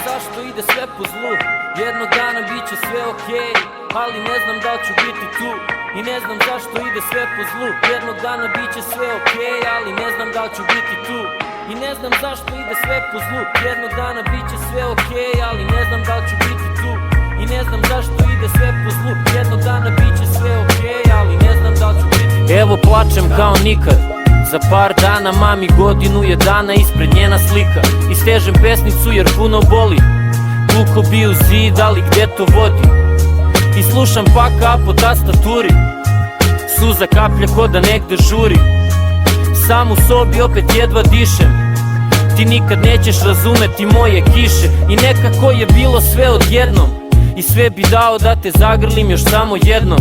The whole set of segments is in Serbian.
zašto ide sve po zlu. Jednog dana bit će sve okej, ali ne znam da li ću biti tu. I ne znam zašto ide sve po zlu. Jednog dana bit će sve okej, ali ne znam da li ću biti tu. I ne znam zašto ide sve po zlu. Jednog dana bit će sve okej, ali ne znam da li ću biti tu. I ne znam zašto ide sve po zlu. Jednog dana bit će sve okej, ali ne znam da li ću biti tu. Evo plačem kao nikad. Za par dana mami godinu je dana, ispred njena slika. I stežem pesnicu jer puno boli. Tuko bi u zid, ali gde to vodi? I slušam paka po tastaturi. Suza kaplja ko da negde žuri. Sam u sobi opet jedva dišem. Ti nikad nećeš razumeti moje kiše. I nekako je bilo sve odjednom. I sve bi dao da te zagrlim još samo jednom.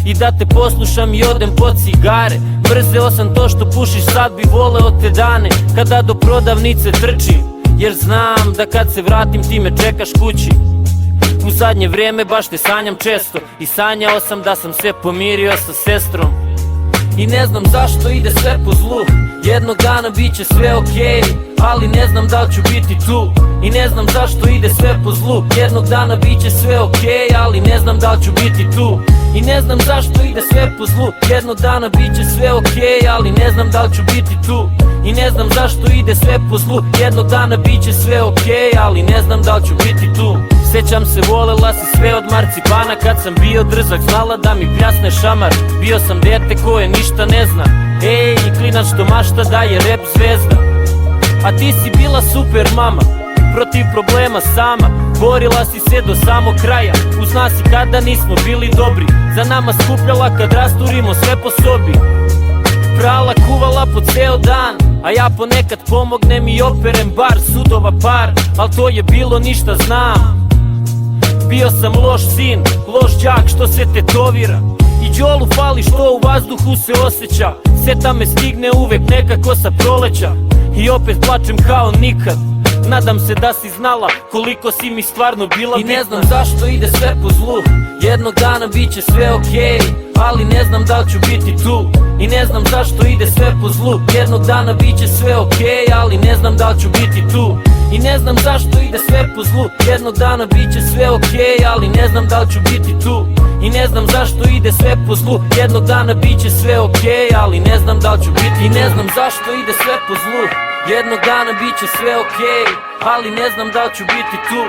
I da te poslušam i odem po cigare. Mrzeo sam to što pušiš, sad bi voleo te dane kada do prodavnice trčim. Jer znam da kad se vratim ti me čekaš kući. U zadnje vrijeme baš te sanjam često. I sanjao sam da sam se pomirio sa sestrom. I ne znam zašto ide sve po zlu. Jednog dana bit će sve okej, ali ne znam da li ću biti tu. I ne znam zašto ide sve po zlu. Jednog dana bit će sve okej, ali ne znam da li ću biti tu. I ne znam zašto ide sve po zlu. Jednog dana bit će sve okej, ali ne znam da li ću biti tu. I ne znam zašto ide sve po zlu. Jednog dana bit će sve okej, ali ne znam da li ću biti tu. Sećam se, volela si sve od marcipana. Kad sam bio drzak znala da mi pljasne šamar. Bio sam dete koje ništa ne zna. Ej, i klinac što mašta da je rap zvezda. A ti si bila super mama, protiv problema sama. Borila si se do samog kraja. Uz nas i kada nismo bili dobri. Za nama skupljala kad rasturimo sve po sobi. Prala, kuvala po ceo dan, a ja ponekad pomognem i operem bar sudova par. Al to je bilo ništa znam. Bio sam loš sin, loš đak što se tetovira. I đolu fali što u vazduhu se osjeća. Seta me stigne uvek nekako sa proleća. I opet plačem kao nikad. Nadam se da si znala koliko si mi stvarno bila bitna. I ne znam zašto ide sve po zlu. Jednog dana bit će sve okej, ali ne znam da li ću biti tu. I ne znam zašto ide sve po zlu. Jednog dana bit će sve okej, ali ne znam da li ću biti tu. I ne znam zašto ide sve po zlu. Jednog dana bit će sve okej, ali ne znam da li ću biti tu. I ne znam zašto ide sve po zlu. Jednog dana bit će sve okej, ali ne znam da li ću biti. I ne znam zašto ide sve po zlu. Jednog dana bit će sve okej, ali ne znam da li ću biti tu.